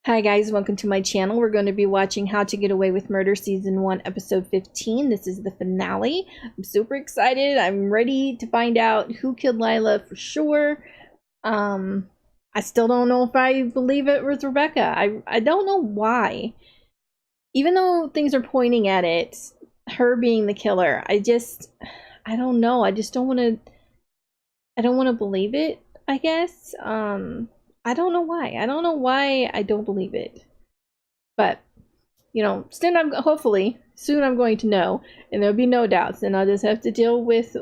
Hi guys, welcome to my channel. We're going to be watching How to Get Away with Murder Season 1, Episode 15. This is the finale. I'm super excited. I'm ready to find out who killed Lila for sure. I still don't know if I believe it was Rebecca. I don't know why. Even though things are pointing at it, her being the killer, I don't know. I don't want to believe it, I guess. I don't know why. I don't know why I don't believe it. But, you know, hopefully, soon I'm going to know. And there'll be no doubts. And I'll just have to deal with,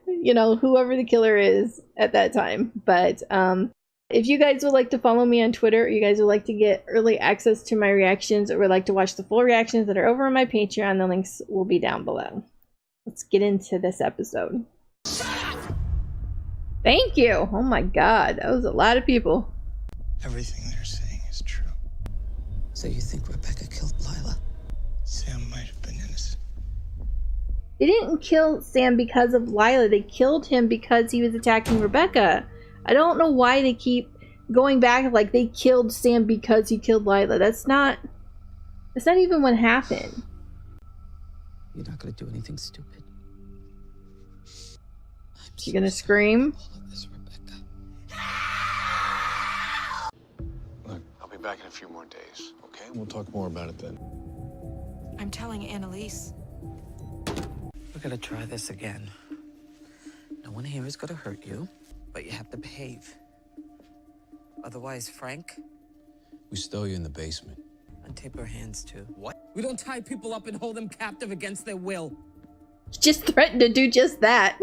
you know, whoever the killer is at that time. But, if you guys would like to follow me on Twitter, or you guys would like to get early access to my reactions, or would like to watch the full reactions that are over on my Patreon, the links will be down below. Let's get into this episode. Thank you. Oh my god, that was a lot of people. Everything they're saying is true. So you think Rebecca killed Lila? Sam might have been innocent. They didn't kill Sam because of Lila. They killed him because he was attacking Rebecca. I don't know why they keep going back like they killed Sam because he killed Lila. That's not even what happened. You're not gonna do anything stupid. She gonna scream? Look, I'll be back in a few more days, okay? We'll talk more about it then. I'm telling Annalise. We're gonna try this again. No one here is gonna hurt you, but you have to behave. Otherwise, Frank, We stow you in the basement. untape her hands too. What? We don't tie people up and hold them captive against their will. He just threatened to do just that.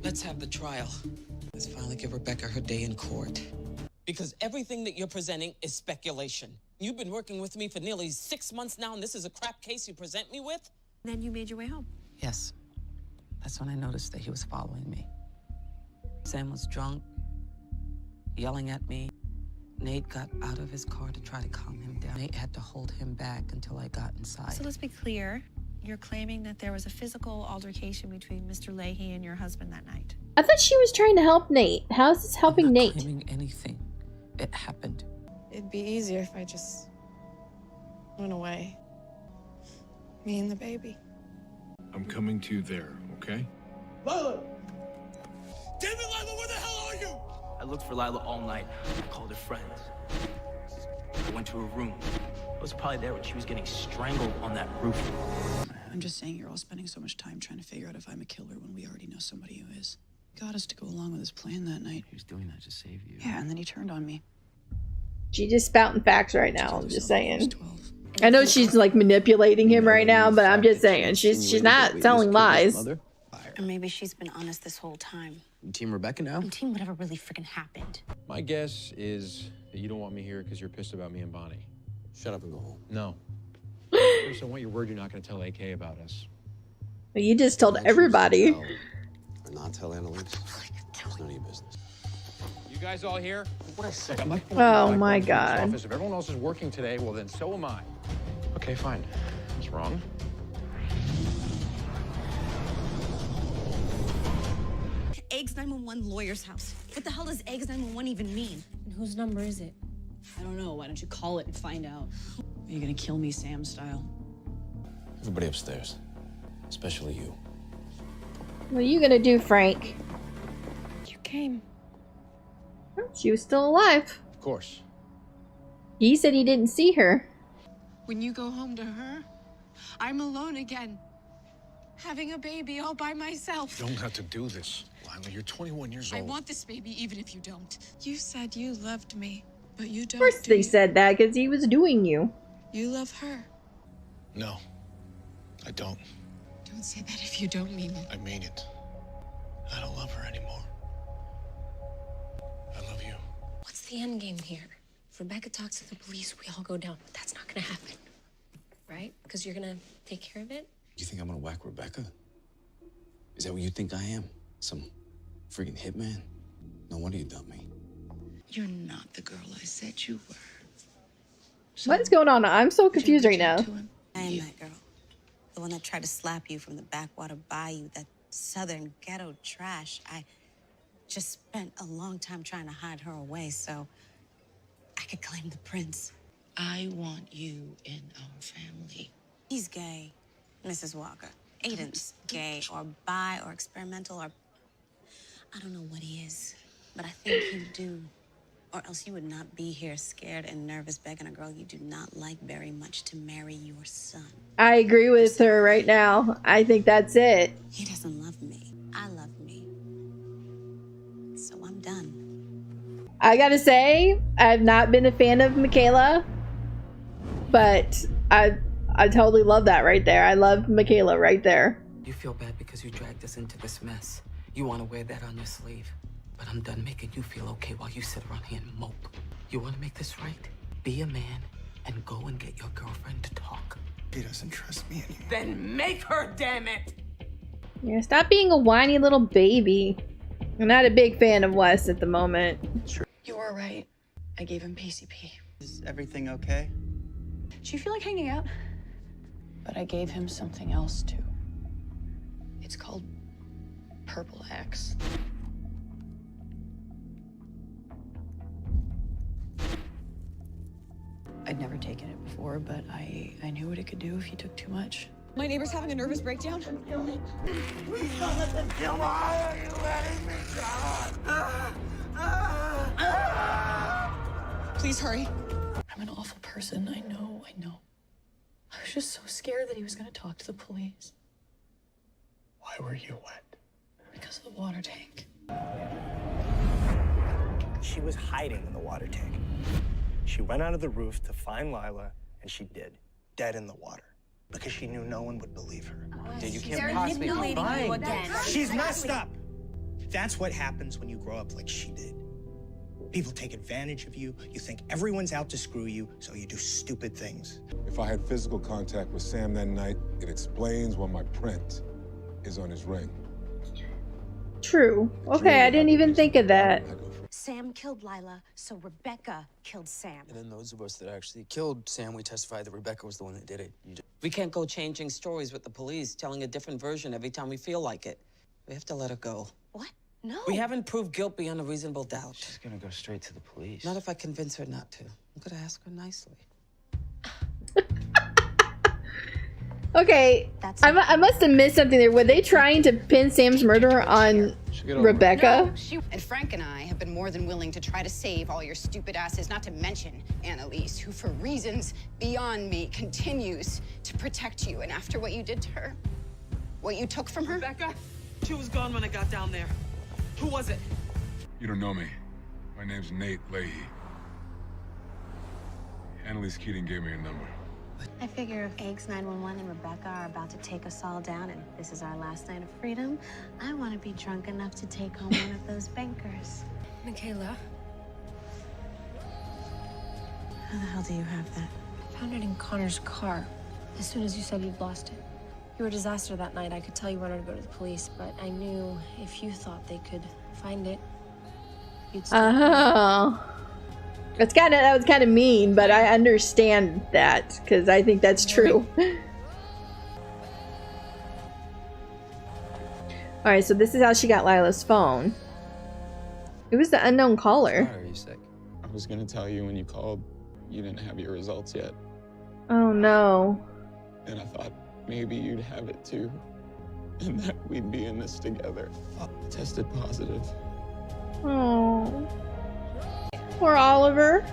Let's have the trial. Let's finally give Rebecca her day in court. Because everything that you're presenting is speculation. You've been working with me for nearly 6 months now, and this is a crap case you present me with? Then you made your way home. Yes. That's when I noticed that he was following me. Sam was drunk, yelling at me. Nate got out of his car to try to calm him down. Nate had to hold him back until I got inside. So let's be clear. You're claiming that there was a physical altercation between Mr. Leahy and your husband that night. I thought she was trying to help Nate. How is this helping I'm not Nate? claiming anything. It happened. It'd be easier if I just went away. Me and the baby. I'm coming to you there, okay? Lila! Damn it, Lila, where the hell are you? I looked for Lila all night. I called her friends. I went to her room. I was probably there when she was getting strangled on that roof. I'm just saying you're all spending so much time trying to figure out if I'm a killer when we already know somebody who is. He got us to go along with his plan that night. He was doing that to save you. Yeah, and then he turned on me. She's just spouting facts right now. I'm just saying. 12. I know she's like manipulating him right now, but I'm just saying she's not telling lies. Or maybe she's been honest this whole time. Team Rebecca now? I'm team whatever really freaking happened. My guess is that you don't want me here because you're pissed about me and Bonnie. Shut up and go home. No. First, I want your word you're not going to tell AK about us. But you just told everybody. Or not tell Annalise. It's none of your business. You guys all here? What I said. Oh my god. If everyone else is working today, well then so am I. Okay, fine. What's wrong? Eggs 911 lawyer's house. What the hell does Eggs 911 even mean? And whose number is it? I don't know. Why don't you call it and find out? Are you gonna kill me Sam style? Everybody upstairs. Especially you. What are you gonna do, Frank? You came. She was still alive. Of course. He said he didn't see her. When you go home to her, I'm alone again. Having a baby all by myself. You don't have to do this, Lila. You're 21 years I old. want this baby even if you don't. You said you loved me, but you don't. Of course they said that because he was doing you. You love her. No, I don't. Don't say that if you don't mean it. I mean it. I don't love her anymore. I love you. What's the end game here? If Rebecca talks to the police, we all go down. But that's not gonna happen. Right? Because you're gonna take care of it? You think I'm gonna whack Rebecca? Is that what you think I am? Some freaking hitman? No wonder you dumped me. You're not the girl I said you were. What is going on? I'm so confused right now. I am that girl. The one that tried to slap you from the backwater bayou, that southern ghetto trash. I just spent a long time trying to hide her away, so I could claim the prince. I want you in our family. He's gay, Mrs. Walker. Aiden's gay or bi or experimental or... I don't know what he is, but I think you do. Or else you would not be here scared and nervous begging a girl you do not like very much to marry your son. I agree with her right now. I think that's it. He doesn't love me. I love me. So I'm done. I gotta say, I've not been a fan of Michaela, but I totally love that right there. I love Michaela right there. You feel bad because you dragged us into this mess. You want to wear that on your sleeve. But I'm done making you feel okay while you sit around here and mope. You want to make this right? Be a man and go and get your girlfriend to talk. He doesn't trust me anymore. Then make her, damn it! Yeah, stop being a whiny little baby. I'm not a big fan of Wes at the moment. You were right. I gave him PCP. Is everything okay? Do you feel like hanging out? But I gave him something else too. It's called Purple X. I'd never taken it before, but I knew what it could do if you took too much. My neighbor's having a nervous breakdown. Please don't let them kill me. Why are you letting me die? Please hurry. I'm an awful person, I know. I was just so scared that he was gonna talk to the police. Why were you wet? Because of the water tank. She was hiding in the water tank. She went out of the roof to find Lila, and she did. Dead in the water. Because she knew no one would believe her. You can't possibly be lying. She's messed up! That's what happens when you grow up like she did. People take advantage of you. You think everyone's out to screw you, so you do stupid things. If I had physical contact with Sam that night, it explains why my print is on his ring. True. Okay, I didn't even think of that. Sam killed Lila, so Rebecca killed Sam. And then those of us that actually killed Sam, we testified that Rebecca was the one that did it. We can't go changing stories with the police, telling a different version every time we feel like it. We have to let her go. What? No. We haven't proved guilt beyond a reasonable doubt. She's gonna go straight to the police. Not if I convince her not to. I'm gonna ask her nicely. Okay, I must have missed something there. Were they trying to pin Sam's murder on Rebecca? And Frank and I have been more than willing to try to save all your stupid asses, not to mention Annalise, who for reasons beyond me continues to protect you. And after what you did to her, what you took from her... Rebecca? She was gone when I got down there. Who was it? You don't know me. My name's Nate Leahy. Annalise Keating gave me your number. I figure if Eggs 911 and Rebecca are about to take us all down and this is our last night of freedom, I want to be drunk enough to take home one of those bankers. Michaela, How the hell do you have that? I found it in Connor's car as soon as you said you'd lost it. You were a disaster that night. I could tell you wanted to go to the police, but I knew if you thought they could find it, you'd still... Oh. That was kind of mean, but I understand that because I think that's true. All right, so this is how she got Lila's phone. It was the unknown caller. Are you sick? I was gonna tell you when you called, you didn't have your results yet. Oh no. And I thought maybe you'd have it too. And that we'd be in this together. I tested positive. Oh. Poor Oliver.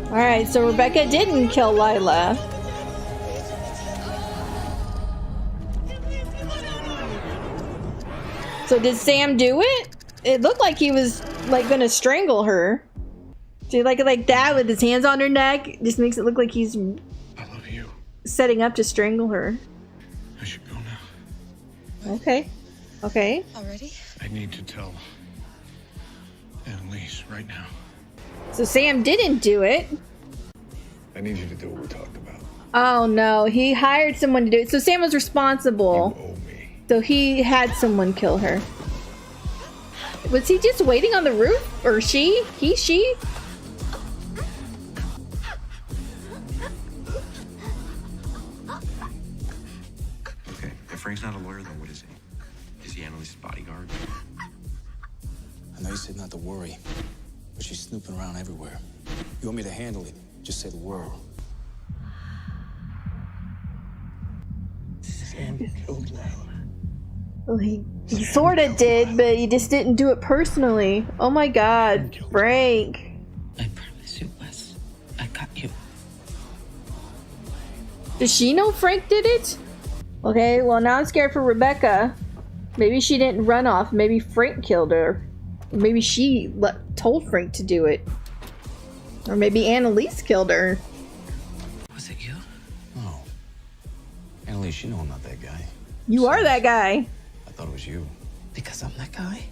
All right, so Rebecca didn't kill Lila. So did Sam do it? It looked like he was like gonna strangle her. See, like that with his hands on her neck, just makes it look like he's setting up to strangle her. I should go now. Okay. Okay. Already? I need to tell Annalise right now. So Sam didn't do it. I need you to do what we talked about. Oh no, he hired someone to do it. So Sam was responsible. You owe me. So he had someone kill her. Was he just waiting on the roof? Or she? He, she? Okay, if Frank's not a lawyer, then what is he? Is he Annalise's bodyguard? I know you said not to worry, But she's snooping around everywhere. You want me to handle it? Just say the word. Sam killed Lila. Well, he sort of did, but he just didn't do it personally. Oh my God, Frank. I promise you, Wes. I got you. Does she know Frank did it? Okay, well now I'm scared for Rebecca. Maybe she didn't run off. Maybe Frank killed her. Maybe she told Frank to do it. Or maybe Annalise killed her. Was it you? No. Annalise, you know I'm not that guy. You are that guy. I thought it was you. Because I'm that guy?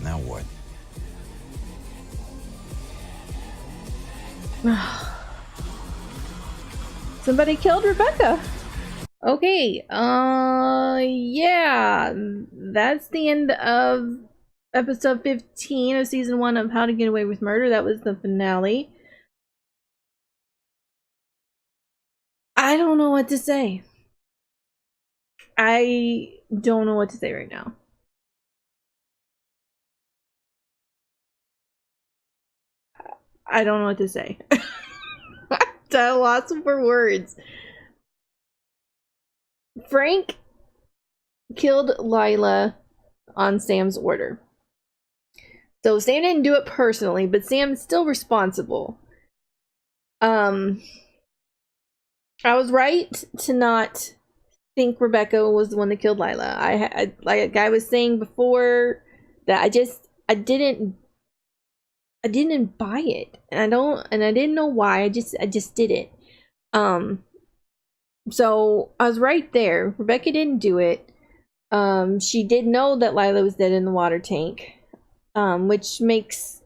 Now what? Somebody killed Rebecca. Okay, yeah. That's the end of episode 15 of season 1 of How to Get Away with Murder. That was the finale. I don't know what to say. I don't know what to say right now. I don't know what to say. I lost for words. Frank killed Lila on Sam's order. So Sam didn't do it personally, but Sam's still responsible. I was right to not think Rebecca was the one that killed Lila. I like a guy was saying before that I didn't buy it. And I didn't know why. I just didn't. So I was right there. Rebecca didn't do it. She did know that Lila was dead in the water tank. Which makes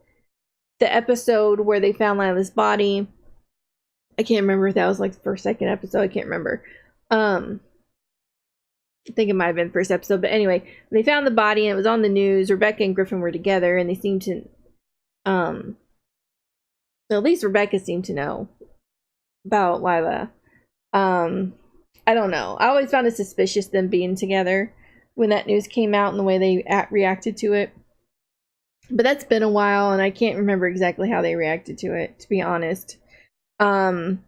the episode where they found Lila's body, I can't remember if that was like the first, second episode. I can't remember. I think it might have been first episode, but anyway, when they found the body and it was on the news, Rebecca and Griffin were together, and they seemed to, at least Rebecca seemed to know about Lila. I don't know. I always found it suspicious them being together when that news came out and the way they reacted to it. But that's been a while, and I can't remember exactly how they reacted to it, to be honest. But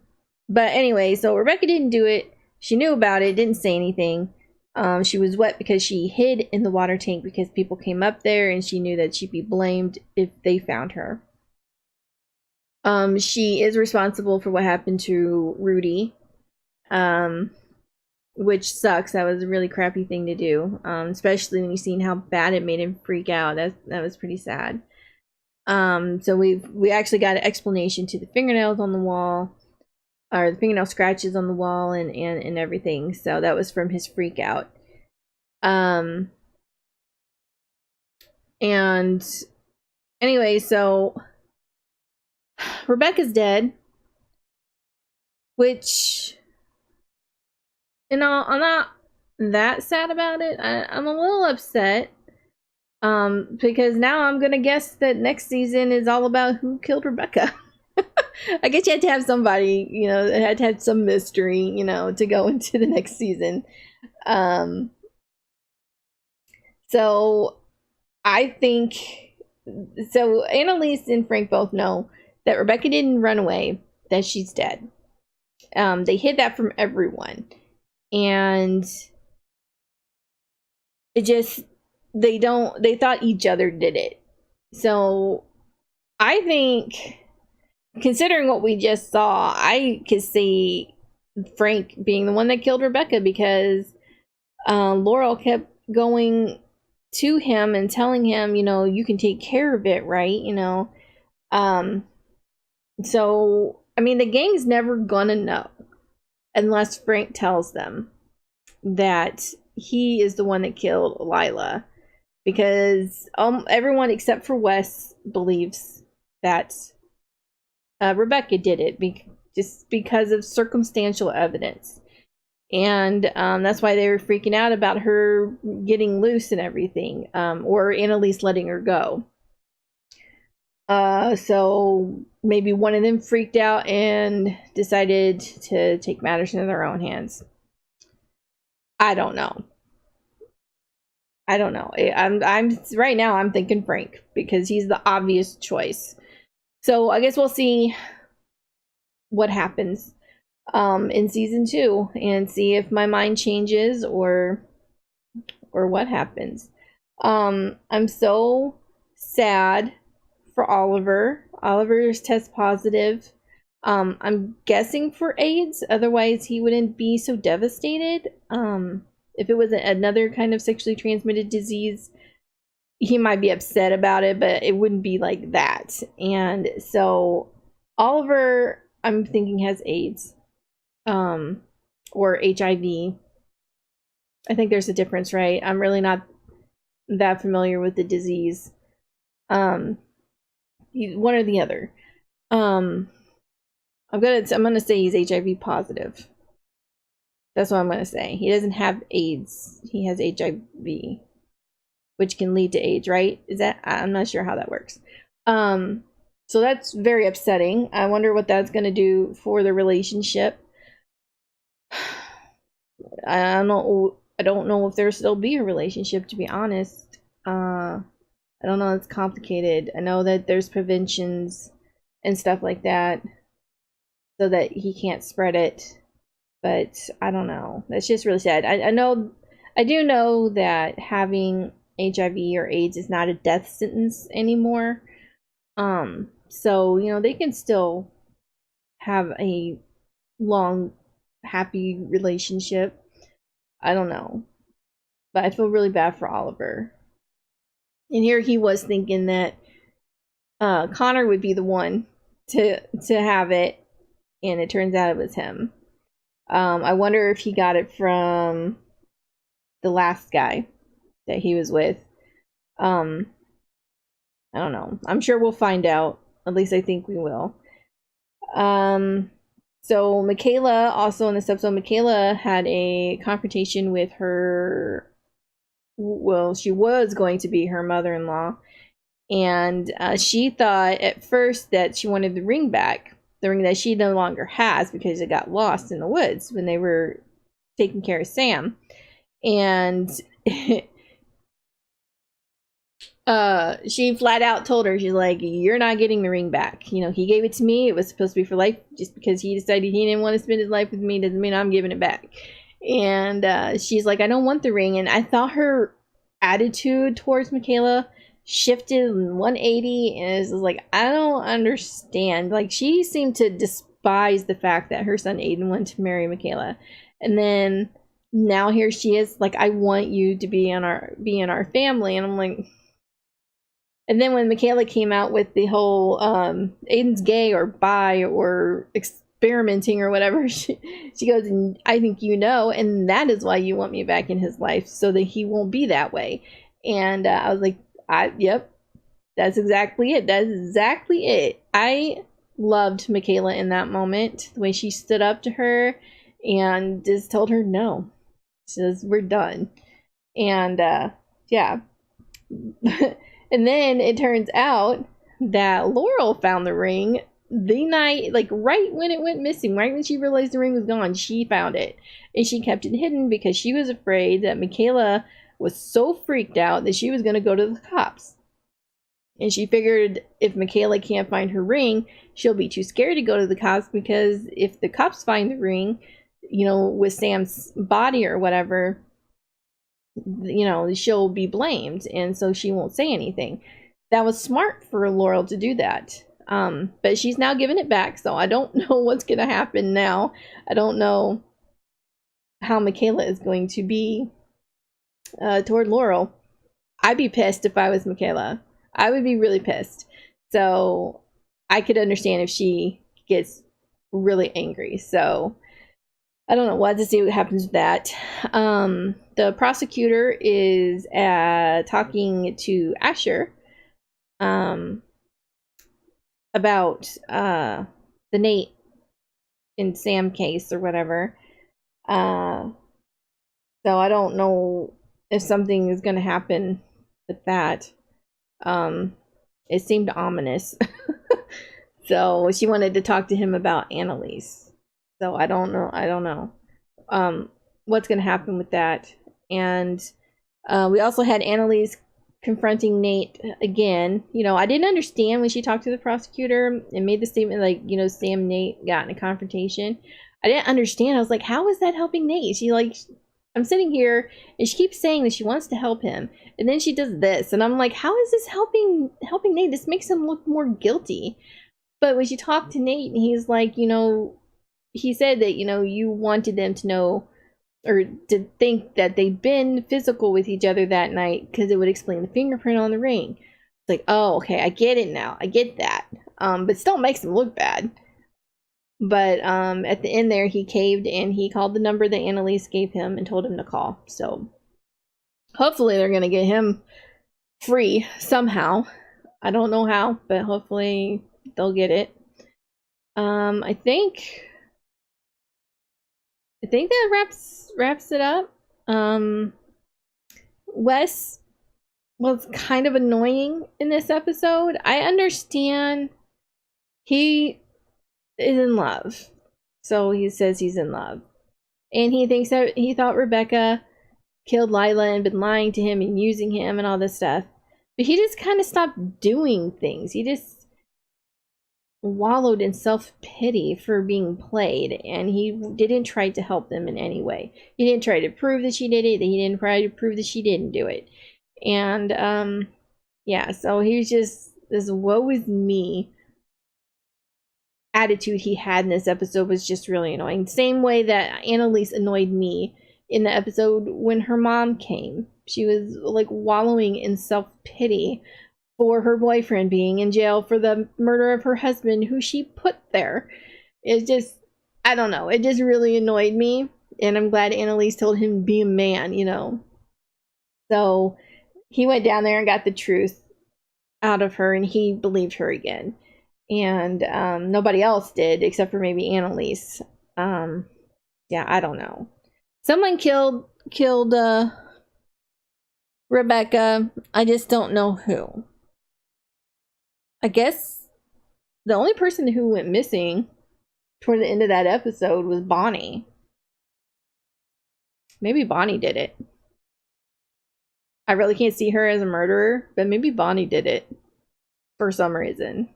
anyway, so Rebecca didn't do it. She knew about it, didn't say anything. She was wet because she hid in the water tank because people came up there, and she knew that she'd be blamed if they found her. She is responsible for what happened to Rudy, which sucks. That was a really crappy thing to do, especially when you seen how bad it made him freak out. That was pretty sad. So we actually got an explanation to the fingernails on the wall, or the fingernail scratches on the wall, and everything. So that was from his freak out. And anyway, so Rebecca's dead, which, you know, I'm not that sad about it. I'm a little upset, because now I'm gonna guess that next season is all about who killed Rebecca. I guess you had to have somebody, you know, it had to have some mystery, you know, to go into the next season. So I think, so Annalise and Frank both know that Rebecca didn't run away, that she's dead. They hid that from everyone. And it just, they thought each other did it. So I think, considering what we just saw, I could see Frank being the one that killed Rebecca, because Laurel kept going to him and telling him, you know, you can take care of it, right? You know, so I mean, the gang's never gonna know unless Frank tells them that he is the one that killed Lila, because everyone except for Wes believes that Rebecca did it just because of circumstantial evidence. And that's why they were freaking out about her getting loose and everything, or Annalise letting her go. So maybe one of them freaked out and decided to take matters into their own hands. I don't know. I don't know. I'm right now I'm thinking Frank because he's the obvious choice. So I guess we'll see what happens in season 2 and see if my mind changes or what happens. I'm so sad for Oliver. Oliver's test positive. I'm guessing for AIDS, otherwise he wouldn't be so devastated. If it was another kind of sexually transmitted disease, he might be upset about it, but it wouldn't be like that. And so Oliver, I'm thinking, has AIDS, or HIV. I think there's a difference, right? I'm really not that familiar with the disease. One or the other. I'm gonna say he's HIV positive. That's what I'm gonna say. He doesn't have AIDS. He has HIV, which can lead to AIDS, right? I'm not sure how that works. So that's very upsetting. I wonder what that's gonna do for the relationship. I don't know if there'll still be a relationship, to be honest. I don't know. It's complicated. I know that there's preventions and stuff like that so that he can't spread it, but I don't know. That's just really sad. I do know that having HIV or AIDS is not a death sentence anymore. So, you know, they can still have a long, happy relationship. I don't know. But I feel really bad for Oliver. And here he was thinking that Connor would be the one to have it, and it turns out it was him. I wonder if he got it from the last guy that he was with. I don't know. I'm sure we'll find out. At least I think we will. So Michaela, also in this episode, Michaela had a confrontation with her, well, she was going to be her mother-in-law, and she thought at first that she wanted the ring back, the ring that she no longer has because it got lost in the woods when they were taking care of Sam. And she flat out told her, she's like, you're not getting the ring back. You know, he gave it to me. It was supposed to be for life. Just because he decided he didn't want to spend his life with me doesn't mean I'm giving it back. And she's like, I don't want the ring. And I thought her attitude towards Michaela shifted 180, and it was like, I don't understand. Like, she seemed to despise the fact that her son Aiden wanted to marry Michaela. And then now here she is like, I want you to be in our family. And I'm like, and then when Michaela came out with the whole Aiden's gay or bi or experimenting or whatever, she goes, and I think you know, and that is why you want me back in his life, so that he won't be that way. And I was like, yep, that's exactly it. That's exactly it. I loved Michaela in that moment, the way she stood up to her and just told her no. She says, we're done. And yeah. And then it turns out that Laurel found the ring the night, like right when it went missing, right when she realized the ring was gone, she found it. And she kept it hidden because she was afraid that Michaela was so freaked out that she was going to go to the cops. And she figured if Michaela can't find her ring, she'll be too scared to go to the cops, because if the cops find the ring, you know, with Sam's body or whatever, you know, she'll be blamed, and so she won't say anything. That was smart for Laurel to do that. But she's now given it back, so I don't know what's going to happen now. I don't know how Michaela is going to be toward Laurel. I'd be pissed if I was Michaela. I would be really pissed. So I could understand if she gets really angry. So I don't know. We'll have to see what happens with that. The prosecutor is talking to Asher about the Nate and Sam case or whatever. So I don't know if something is going to happen with that. It seemed ominous. So she wanted to talk to him about Annalise. So I don't know what's going to happen with that. And We also had Annalise confronting Nate again. You know, I didn't understand when she talked to the prosecutor and made the statement like, you know, Sam Nate got in a confrontation. I didn't understand. I was like, how is that helping Nate? She like, I'm sitting here and she keeps saying that she wants to help him, and then she does this, and I'm like, how is this helping Nate? This makes him look more guilty. But when she talked to Nate, and he's like, you know, he said that, you know, you wanted them to know or to think that they'd been physical with each other that night because it would explain the fingerprint on the ring. It's like, oh, okay, I get it now. I get that. But still makes him look bad. But at the end there, he caved and he called the number that Annalise gave him and told him to call. So hopefully they're going to get him free somehow. I don't know how, but hopefully they'll get it. I think that wraps it up. Wes was kind of annoying in this episode. I understand he is in love. So he says he's in love. And he thinks that he thought Rebecca killed Lila and been lying to him and using him and all this stuff. But he just kind of stopped doing things. He just wallowed in self-pity for being played, and he didn't try to help them in any way. He didn't try to prove that she did it, he didn't try to prove that she didn't do it. And yeah, so he's just this woe is me attitude he had in this episode was just really annoying. Same way that Annalise annoyed me in the episode when her mom came. She was like wallowing in self-pity for her boyfriend being in jail for the murder of her husband, who she put there. It's just, I don't know. It just really annoyed me. And I'm glad Annalise told him to be a man, you know. So he went down there and got the truth out of her, and he believed her again. And nobody else did, except for maybe Annalise. Yeah, I don't know. Someone killed Rebecca. I just don't know who. I guess the only person who went missing toward the end of that episode was Bonnie. Maybe Bonnie did it. I really can't see her as a murderer, but maybe Bonnie did it for some reason.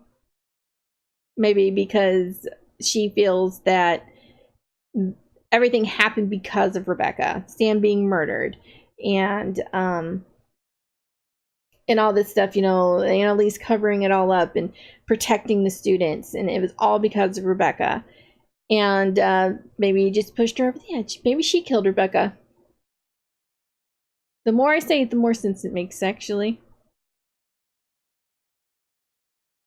Maybe because she feels that everything happened because of Rebecca, Sam being murdered, and all this stuff, you know, Annalise covering it all up and protecting the students, and it was all because of Rebecca. And maybe just pushed her over the edge. Maybe she killed Rebecca. The more I say it, the more sense it makes, actually.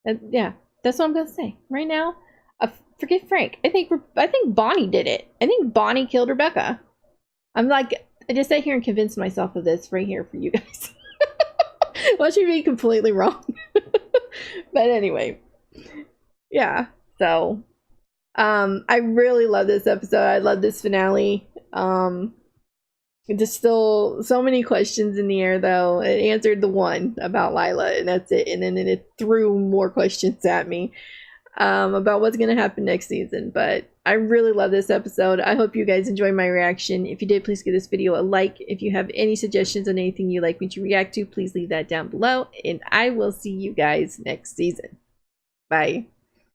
Yeah, that's what I'm gonna say right now. Forget Frank. I think Bonnie did it. I think Bonnie killed Rebecca. I'm like, I just sat here and convinced myself of this right here for you guys. Watch me be completely wrong. But anyway, yeah. So, I really love this episode. I love this finale. Just still so many questions in the air, though. It answered the one about Lila, and that's it. And then it threw more questions at me about what's going to happen next season. But I really love this episode. I hope you guys enjoyed my reaction. If you did, please give this video a like. If you have any suggestions on anything you'd like me to react to, please leave that down below. And I will see you guys next season. Bye.